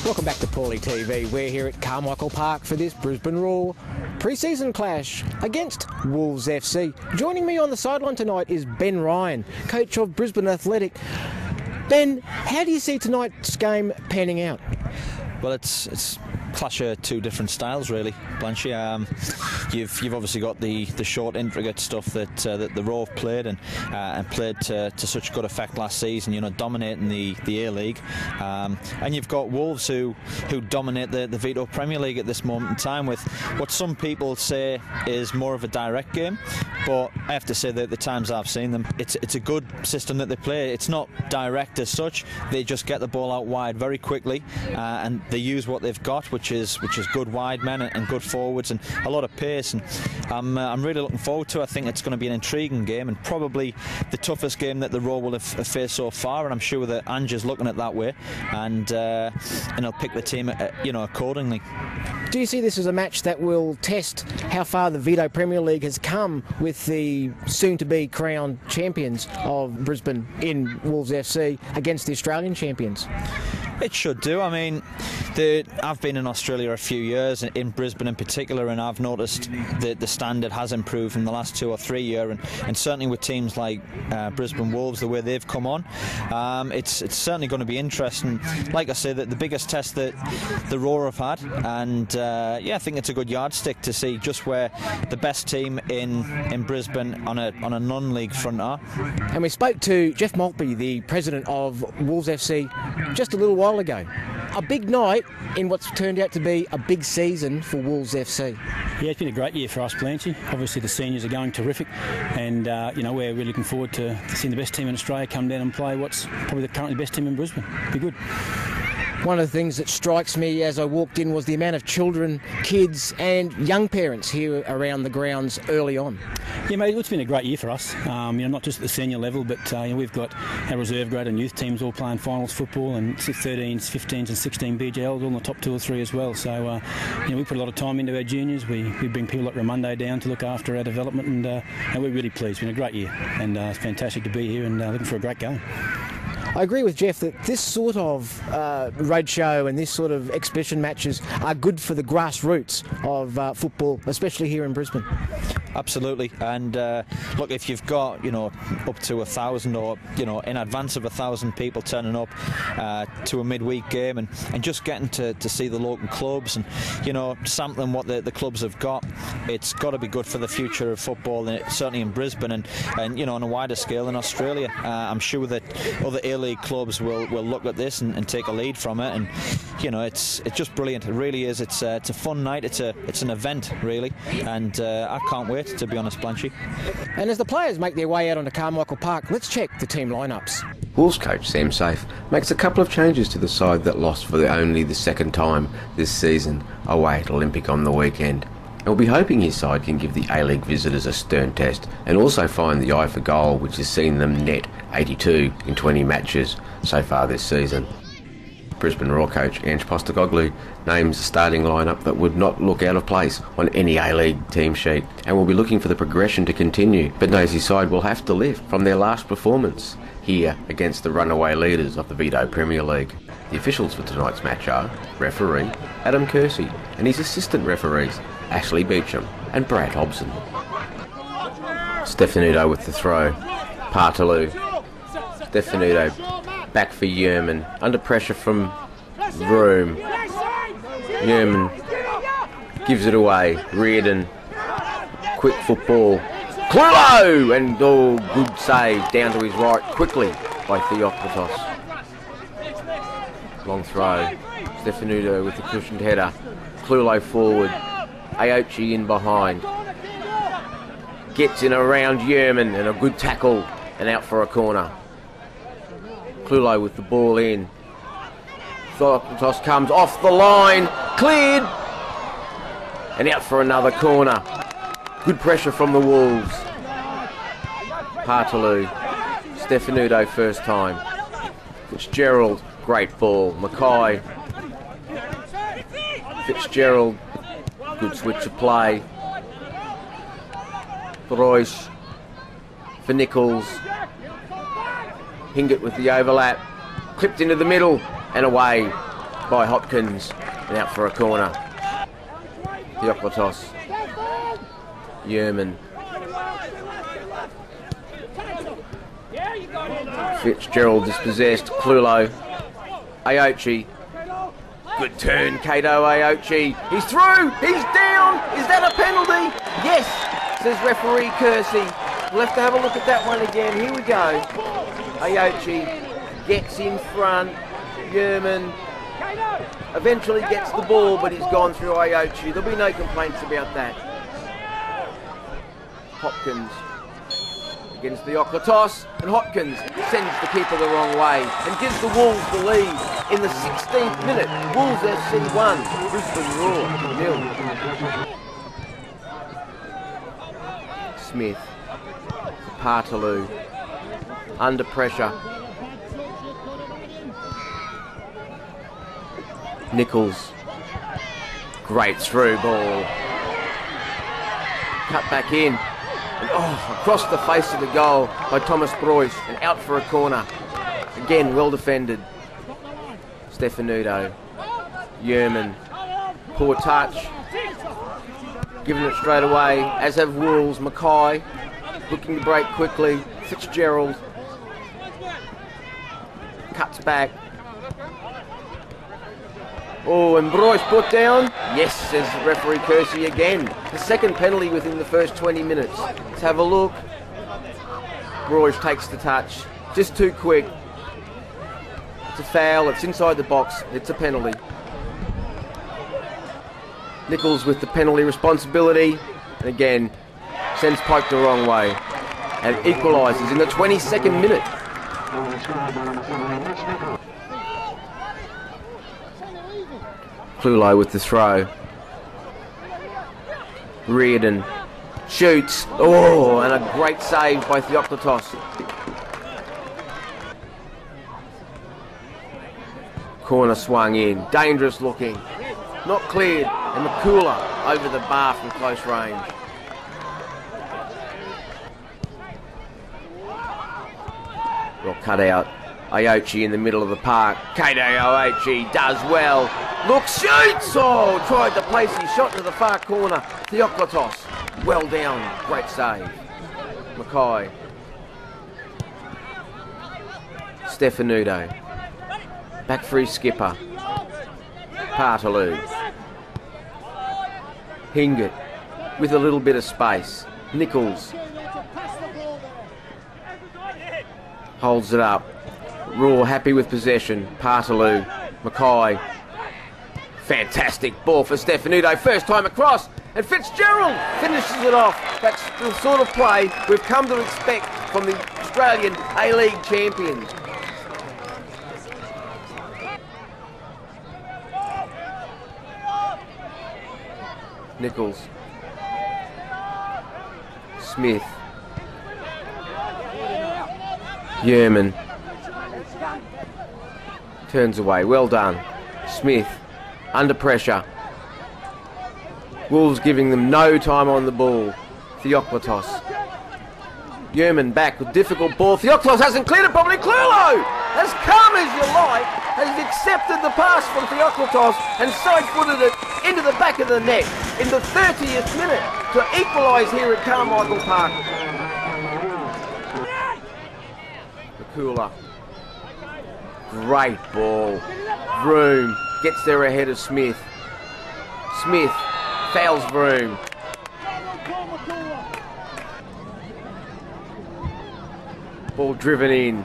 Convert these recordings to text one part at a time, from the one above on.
Welcome back to PaulyTV. We're here at Carmichael Park for this Brisbane Roar pre-season clash against Wolves FC. Joining me on the sideline tonight is Ben Ryan, coach of Brisbane Athletic. Ben, how do you see tonight's game panning out? Well, it's clash of two different styles, really, Blanchy. You've obviously got the short, intricate stuff that the Roar have played and played to such good effect last season. You know, dominating the A-League, and you've got Wolves who dominate the Vito Premier League at this moment in time with what some people say is more of a direct game. But I have to say that the times I've seen them, it's a good system that they play. It's not direct as such. They just get the ball out wide very quickly, and they use what they've got, which is good wide men and good forwards and a lot of pace. And I'm really looking forward to it. I think it's going to be an intriguing game and probably the toughest game that the Roar will have faced so far. And I'm sure that Ange's looking at that way, and he'll pick the team, accordingly. Do you see this as a match that will test how far the Vito Premier League has come with the soon-to-be crowned champions of Brisbane in Wolves FC against the Australian champions? It should do. I mean, I've been in Australia a few years, in Brisbane in particular, and I've noticed that the standard has improved in the last 2 or 3 years, and certainly with teams like Brisbane Wolves, the way they've come on, it's certainly going to be interesting. Like I say, that the biggest test that the Roar have had, and I think it's a good yardstick to see just where the best team in Brisbane on a non-league front are. And we spoke to Jeff Maltby, the president of Wolves FC, just a little while ago. A big night in what's turned out to be a big season for Wolves FC. Yeah, it's been a great year for us, Blanchy. Obviously the seniors are going terrific, and we're really looking forward to seeing the best team in Australia come down and play what's probably the currently best team in Brisbane. Be good. One of the things that strikes me as I walked in was the amount of children, kids and young parents here around the grounds early on. Yeah, mate, it's been a great year for us. Not just at the senior level, but we've got our reserve grade and youth teams all playing finals football, and 13s, 15s and 16 BJLs all in the top 2 or 3 as well. So, we put a lot of time into our juniors. We bring people like Raimondo down to look after our development, and we're really pleased. It's been a great year, and it's fantastic to be here and looking for a great game. I agree with Jeff that this sort of roadshow and this sort of exhibition matches are good for the grassroots of football, especially here in Brisbane. Absolutely, and look, if you've got up to 1,000 or in advance of 1,000 people turning up to a midweek game and just getting to see the local clubs and sampling what the clubs have got, it's got to be good for the future of football, and certainly in Brisbane and on a wider scale in Australia. I'm sure that other A-League clubs will look at this and take a lead from it, and it's just brilliant. It really is. It's a fun night. It's an event really, and I can't wait, to be honest, Blanchy. And as the players make their way out onto Carmichael Park, let's check the team lineups. Wolves coach Sam Safe makes a couple of changes to the side that lost for only the second time this season away at Olympic on the weekend. And will be hoping his side can give the A-League visitors a stern test and also find the eye for goal, which has seen them net 82 in 20 matches so far this season. Brisbane Roar coach Ange Postecoglou names a starting lineup that would not look out of place on any A-League team sheet, and will be looking for the progression to continue, but knows his side will have to lift from their last performance here against the runaway leaders of the Vito Premier League. The officials for tonight's match are referee Adam Kersey and his assistant referees Ashley Beecham and Brad Hobson. Stefanuto with the throw. Partaloo. Stefanuto back for Yerman. Under pressure from Vroom. Yerman gives it away. Reardon. Quick football. Clulo! And good save down to his right quickly by Theocritos. Long throw. Stefanuto with the cushioned header. Clulo forward. Aochi in behind. Gets in around Yerman and a good tackle and out for a corner. Clulo with the ball in. Theocritos comes off the line. Cleared. And out for another corner. Good pressure from the Wolves. Partaloo. Stefanuto first time. Fitzgerald. Great ball. Mackay. Fitzgerald. Good switch of play. Royce for Nichols. Hingett with the overlap. Clipped into the middle and away. by Hopkins and out for a corner. Theoklitos. Yerman. Fitzgerald dispossessed. Clulo. Aochi. Good turn, Kato Aochi. He's through. He's down. Is that a penalty? Yes, says referee Kersey. We'll have to have a look at that one again. Here we go. Aochi gets in front. Yerman eventually gets the ball, but he's gone through Aochi. There'll be no complaints about that. Hopkins against Theoklitos, and Hopkins sends the keeper the wrong way and gives the Wolves the lead in the 16th minute. Wolves FC 1, Brisbane Roar 0. Smith, Partaloo, under pressure. Nichols, great through ball. Cut back in. And, across the face of the goal by Thomas Broyce and out for a corner. Again, well defended. Stefanuto. Yerman. Poor touch. Giving it straight away, as have Wolves. Mackay looking to break quickly. Fitzgerald cuts back. Oh, and Broyce put down. Yes, says referee Kersey again. The second penalty within the first 20 minutes. Let's have a look. Broyce takes the touch. Just too quick. It's a foul. It's inside the box. It's a penalty. Nichols with the penalty responsibility. And again, sends Pope the wrong way. And equalises in the 22nd minute. Clulo with the throw. Reardon shoots. Oh, and a great save by Theoklitos. Corner swung in. Dangerous looking. Not cleared. And McCooler over the bar from close range. Well cut out. Aochi in the middle of the park. Kato Aochi does well. Looks, shoots! Oh, tried to place his shot to the far corner. Theoklitos, well down. Great save. Mackay. Stefanuto. Back for his skipper. Partaloo. Hingett with a little bit of space. Nichols. Holds it up. Raw happy with possession. Partaloo. Mackay. Fantastic ball for Stefanuto. First time across. And Fitzgerald finishes it off. That's the sort of play we've come to expect from the Australian A-League champions. Nichols. Smith. Yerman. Turns away. Well done. Smith. Under pressure. Wolves giving them no time on the ball. Theoklitos. Yerman back with difficult ball. Theoklitos hasn't cleared it properly. Clulo, as calm as you like, has accepted the pass from Theoklitos and side-footed it into the back of the net in the 30th minute to equalise here at Carmichael Park. McCooler. Great ball. Vroom gets there ahead of Smith. Smith fouls Vroom. Ball driven in.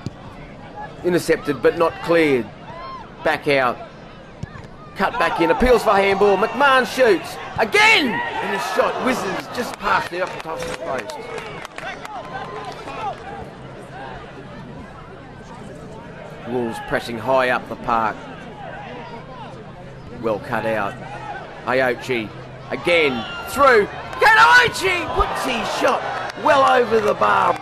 Intercepted but not cleared. Back out. Cut back in. Appeals for handball. McMahon shoots. Again! And his shot whizzes just past the Theoklitos' post. Wolves pressing high up the park. Well cut out. Aochi again through. Aochi puts his shot well over the bar.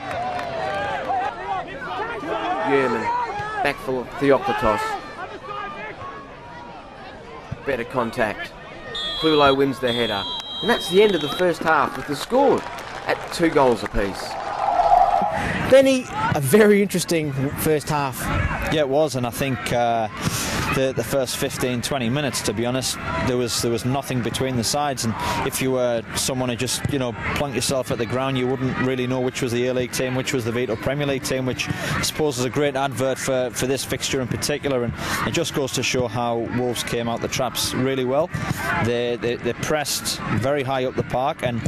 Yerman back for Theoklitos. Better contact. Clulo wins the header. And that's the end of the first half with the score at 2 goals apiece. Benny, a very interesting first half. Yeah, it was, and I think the first 15-20 minutes, to be honest. There was nothing between the sides, and if you were someone who just plunk yourself at the ground, you wouldn't really know which was the A-League team, which was the Vito Premier League team, which I suppose is a great advert for this fixture in particular. And it just goes to show how Wolves came out the traps really well. They pressed very high up the park, and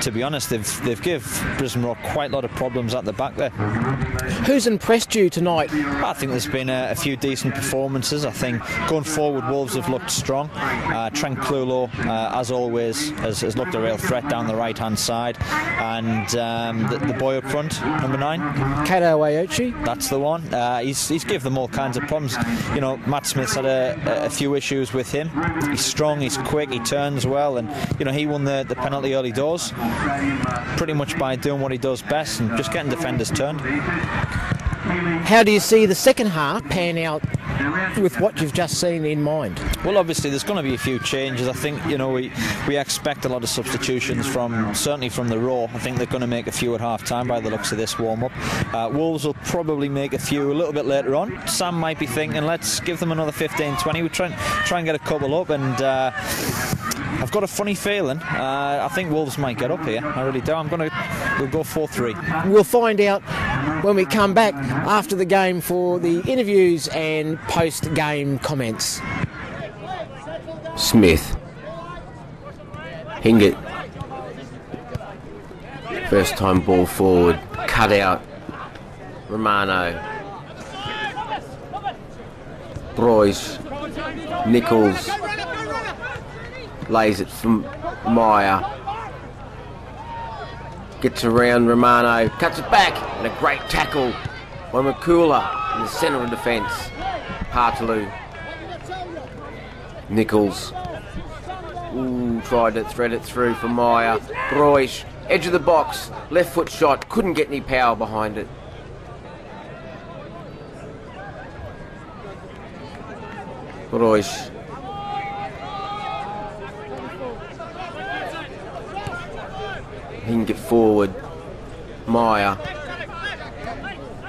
to be honest, they've give Brisbane Roar quite a lot of problems at the back there. Who's impressed you tonight? I think there's been a few decent performances. I think going forward, Wolves have looked strong. Trent Clulo, as always, has looked a real threat down the right-hand side, and the boy up front, number 9, Kato Aochi. That's the one. He's given them all kinds of problems. Matt Smith's had a few issues with him. He's strong, he's quick, he turns well, and he won the penalty early doors pretty much by doing what he does best and just getting defenders turned. How do you see the second half pan out with what you've just seen in mind? Well, obviously there's going to be a few changes. I think we expect a lot of substitutions certainly from the Raw. I think they're going to make a few at half time by the looks of this warm up. Wolves will probably make a few a little bit later on. Sam might be thinking, let's give them another 15-20. We'll try and get a couple up, and I've got a funny feeling I think Wolves might get up here. I really do. We'll go 4-3. We'll find out when we come back after the game for the interviews and post-game comments. Smith. Hingett. First time ball forward. Cut out. Romano. Broyce. Nichols. Lays it from Meyer. Gets around Romano. Cuts it back. And a great tackle by McCooler in the centre of defence. Hartaloo. Nichols. Tried to thread it through for Meyer. Broyce. Edge of the box. Left foot shot. Couldn't get any power behind it. Broyce. Hingett forward. Meyer.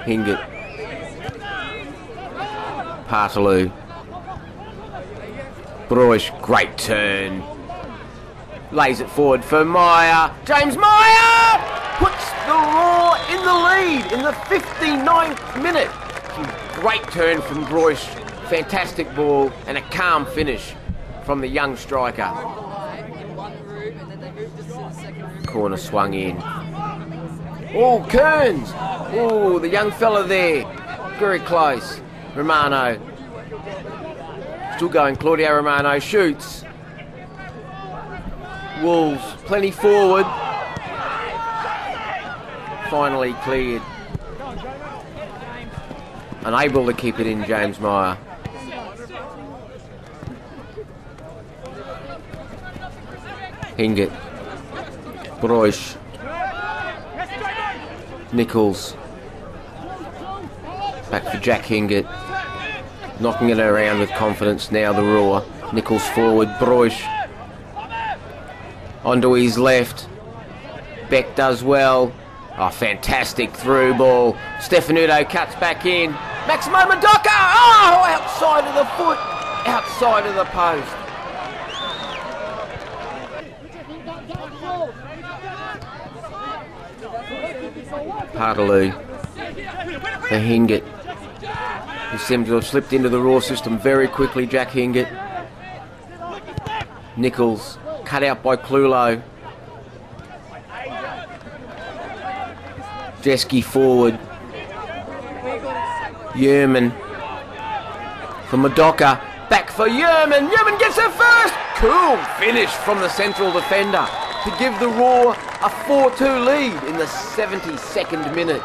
Hingett. Hartaloo. Broyce, great turn. Lays it forward for Meyer. James Meyer puts the Roar in the lead in the 59th minute. Great turn from Broyce. Fantastic ball and a calm finish from the young striker. Corner swung in. Oh, Kearns. Oh, the young fella there. Very close. Romano. Still going. Claudio Romano shoots. Wolves plenty forward. Finally cleared. Unable to keep it in, James Meyer. Hingett. Broyce. Nichols. Back for Jack Hingett. Knocking it around with confidence now, the Roar. Nichols forward. Broyce. Onto his left. Beck does well. Oh, fantastic through ball. Stefanuto cuts back in. Maximo Madoka! Oh, outside of the foot. Outside of the post. Hartaloo. For Hingett. He seems to have slipped into the Raw system very quickly, Jack Hingett. Nichols. Cut out by Clulo. Jeske forward. Yerman. For Madoka. Back for Yerman. Yerman gets her first. Cool finish from the central defender to give the Roar a 4-2 lead in the 72nd minute.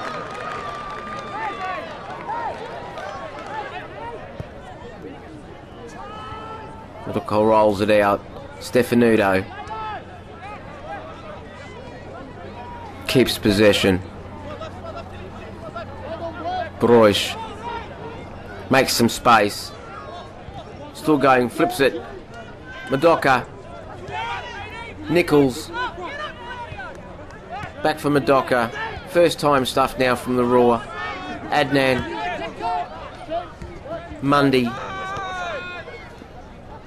Madoka rolls it out. Stefanuto keeps possession. Broyce makes some space. Still going, flips it. Madoka. Nichols. Back for Madoka. First time stuff now from the Roar. Adnan. Mundy.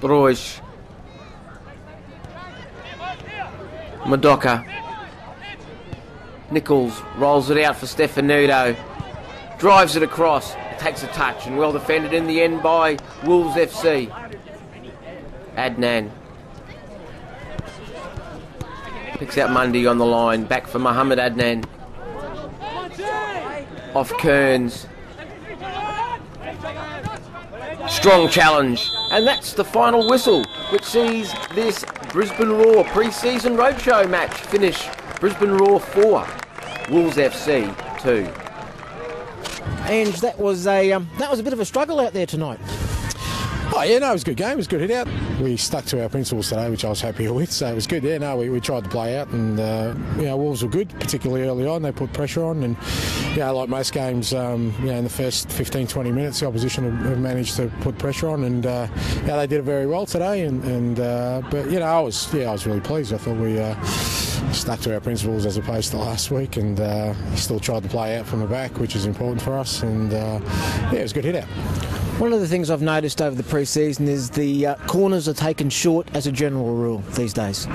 Broish. Madoka. Nichols rolls it out for Stefanuto. Drives it across. Takes a touch and well defended in the end by Wolves FC. Adnan. Picks out Mundy on the line. Back for Mohammed Adnan. Off Kearns. Strong challenge. And that's the final whistle, which sees this Brisbane Roar pre-season roadshow match finish. Brisbane Roar 4, Wolves FC 2. And that was a bit of a struggle out there tonight. Oh yeah, no, it was a good game. It was a good hit out. We stuck to our principles today, which I was happy with. So it was good. Yeah, no, we tried to play out, and Wolves were good, particularly early on. They put pressure on, and like most games, in the first 15-20 minutes, the opposition have managed to put pressure on, and they did it very well today. But I was really pleased. I thought we stuck to our principles as opposed to last week, and still tried to play out from the back, which is important for us. And it was a good hit out. One of the things I've noticed over the pre-season is the corners are taken short as a general rule these days.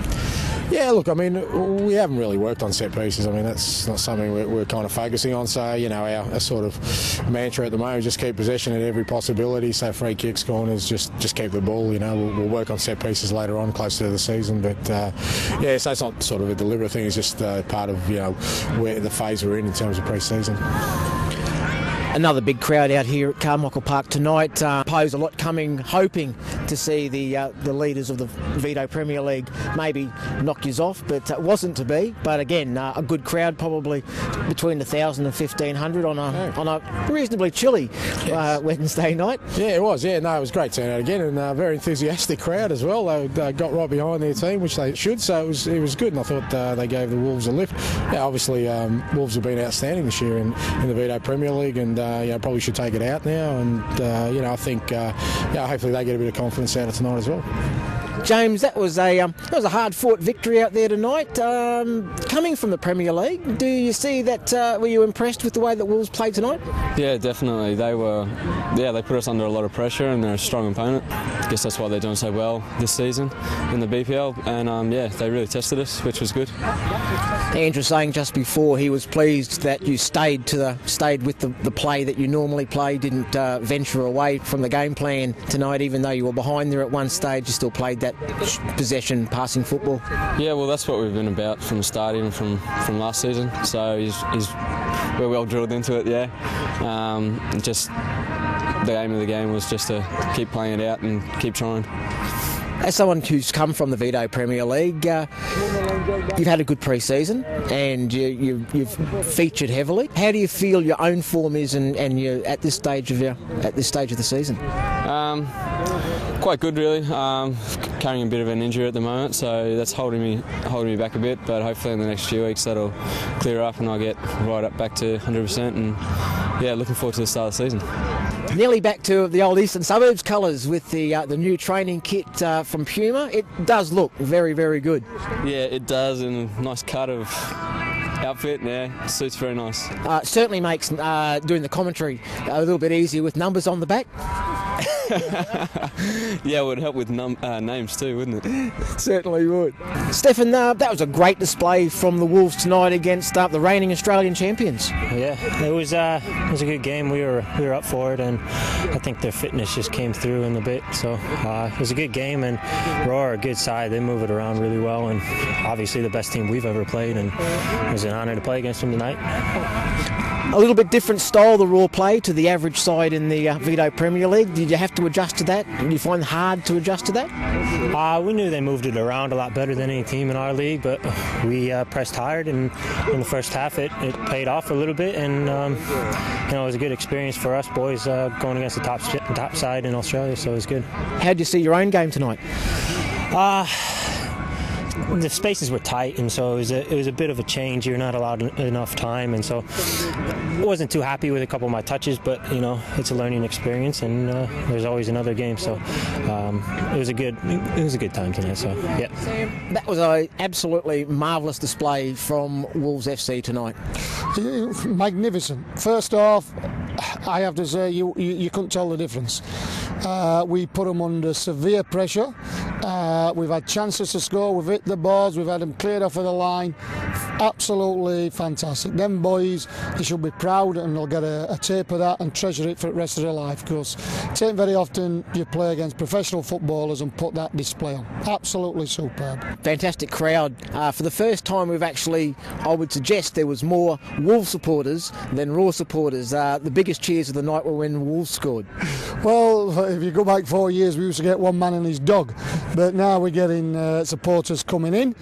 Yeah, look, I mean, we haven't really worked on set pieces. I mean, that's not something we're kind of focusing on. So, our sort of mantra at the moment is just keep possession at every possibility. So free kicks, corners, just keep the ball. We'll work on set pieces later on, closer to the season. But, so it's not sort of a deliberate thing. It's just part of, where the phase we're in terms of pre-season. Another big crowd out here at Carmichael Park tonight. Pose a lot coming, hoping to see the leaders of the Vito Premier League maybe knock yous off, but it wasn't to be. But again, a good crowd, probably between 1,000 and 1,500 on a reasonably chilly Wednesday night. Yeah, it was. Yeah, no, it was great turnout again, and a very enthusiastic crowd as well. They got right behind their team, which they should. So it was good, and I thought they gave the Wolves a lift. Yeah, obviously, Wolves have been outstanding this year in the Vito Premier League, and probably should take it out now, and I think hopefully they get a bit of confidence out of tonight as well. James, that was a hard-fought victory out there tonight. Coming from the Premier League, do you see that? Were you impressed with the way that Wolves played tonight? Yeah, definitely. They were. Yeah, they put us under a lot of pressure, and they're a strong opponent. I guess that's why they're doing so well this season in the BPL. And they really tested us, which was good. Andrew saying just before he was pleased that you stayed with the play that you normally play, didn't venture away from the game plan tonight, even though you were behind there at one stage. You still played that possession passing football. Yeah, well, that's what we've been about from the start, even from last season. So we're well drilled into it. Yeah, just the aim of the game was just to keep playing it out and keep trying. As someone who's come from the Vito Premier League, you've had a good pre-season and you've featured heavily. How do you feel your own form is, and you're at this stage of the season? Quite good, really. Carrying a bit of an injury at the moment, so that's holding me back a bit. But hopefully in the next few weeks that'll clear up and I'll get right up back to 100%. And looking forward to the start of the season. Nearly back to the old Eastern Suburbs colours with the new training kit from Puma. It does look very, very good. Yeah, it does, and a nice cut of outfit. Yeah, suits very nice. Certainly makes doing the commentary a little bit easier with numbers on the back. Yeah, it would help with names too, wouldn't it? Certainly would. Stefan, that was a great display from the Wolves tonight against the reigning Australian champions. Yeah, it was a good game. We were up for it, and I think their fitness just came through in the bit. So it was a good game, and Roar, a good side. They move it around really well, and obviously the best team we've ever played, and it was an honour to play against them tonight. A little bit different style, the Raw play, to the average side in the Vito Premier League. Did you have to adjust to that? Did you find it hard to adjust to that? We knew they moved it around a lot better than any team in our league, but we pressed hard, and in the first half it paid off a little bit, and it was a good experience for us boys going against the top side in Australia, so it was good. How did you see your own game tonight? The spaces were tight, and so it was a bit of a change. You're not allowed enough time, and so I wasn't too happy with a couple of my touches, but it's a learning experience, and there's always another game. So it was a good time tonight. So yeah, that was an absolutely marvellous display from Wolves FC tonight. Magnificent. First off, I have to say you couldn't tell the difference. We put them under severe pressure. We've had chances to score, we've hit the balls, we've had them cleared off of the line. Absolutely fantastic. Them boys, they should be proud, and they'll get a tape of that and treasure it for the rest of their life, because it ain't very often you play against professional footballers and put that display on. Absolutely superb. Fantastic crowd. For the first time we've actually, I would suggest there was more Wolves supporters than Raw supporters. The biggest cheers of the night were when Wolves scored. Well, if you go back 4 years, we used to get one man and his dog, but now we're getting supporters coming in,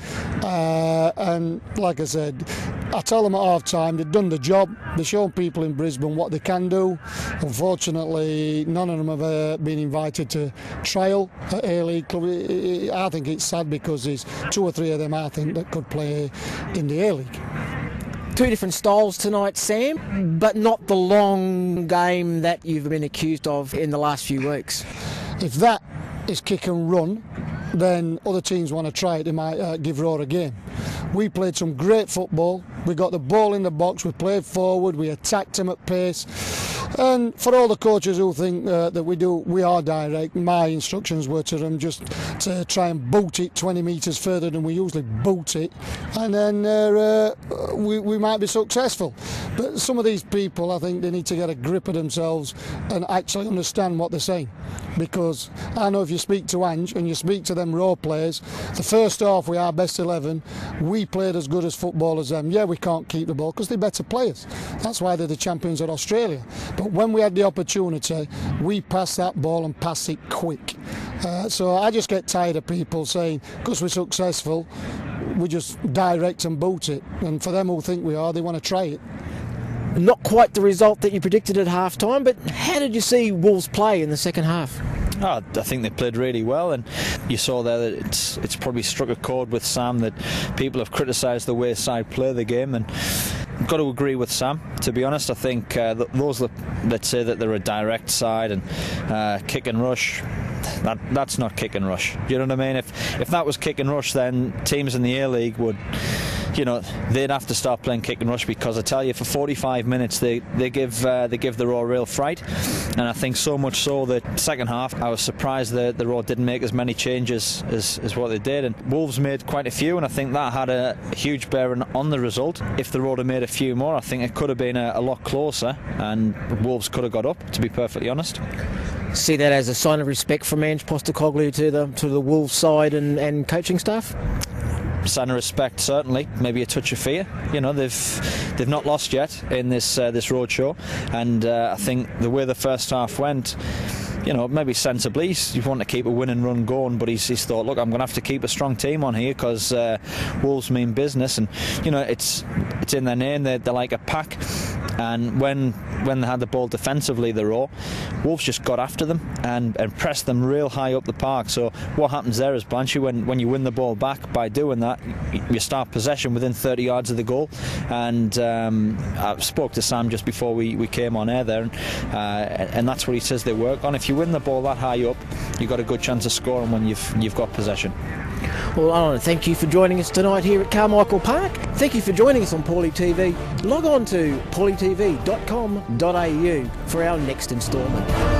and like I said, I tell them at half time they've done the job. They've shown people in Brisbane what they can do. Unfortunately, none of them have been invited to trial at A-League club. I think it's sad, because there's 2 or 3 of them, I think, that could play in the A-League. 2 different styles tonight, Sam, but not the long game that you've been accused of in the last few weeks. If that is kick and run, then other teams want to try it, they might give Raw a game. We played some great football, we got the ball in the box, we played forward, we attacked them at pace. And for all the coaches who think that we are direct, my instructions were to them just to try and boot it 20 metres further than we usually boot it, and then we might be successful. But some of these people, I think they need to get a grip of themselves and actually understand what they're saying. Because I know if you speak to Ange and you speak to them Raw players, the first half we are best 11, we played as good as football as them. Yeah, we can't keep the ball because they're better players. That's why they're the champions of Australia. But when we had the opportunity, we passed that ball and passed it quick. So I just get tired of people saying, because we're successful, we just direct and boot it. And for them who think we are, they want to try it. Not quite the result that you predicted at half-time, but how did you see Wolves play in the second half? I think they played really well, and you saw there that it's probably struck a chord with Sam that people have criticised the way side play the game, and I've got to agree with Sam. To be honest, I think those that say that they're a direct side and kick and rush, that's not kick and rush. You know what I mean? If that was kick and rush, then teams in the A-League would, they'd have to start playing kick and rush, because I tell you, for 45 minutes they give the Raw real fright. And I think so much so that second half I was surprised that the Raw didn't make as many changes as what they did, and Wolves made quite a few, and I think that had a huge bearing on the result. If the Raw had made a few more, I think it could have been a lot closer, and Wolves could have got up, to be perfectly honest. See that as a sign of respect from Ange Postecoglou to the Wolves side and coaching staff? Sign of respect, certainly. Maybe a touch of fear. They've not lost yet in this road show, and I think the way the first half went, maybe sensibly, you want to keep a win and run going, but he's thought, look, I'm going to have to keep a strong team on here, because Wolves mean business, and it's in their name. They're like a pack, and when they had the ball defensively, the Raw, Wolves just got after them and pressed them real high up the park. So what happens there is, Blanchy, when you win the ball back by doing that, you start possession within 30 yards of the goal. And I spoke to Sam just before we came on air there, and that's what he says they work on. If you win the ball that high up, you've got a good chance of scoring when you've got possession. Well, I want to thank you for joining us tonight here at Carmichael Park. Thank you for joining us on PaulyTV. Log on to paulytv.com.au for our next instalment.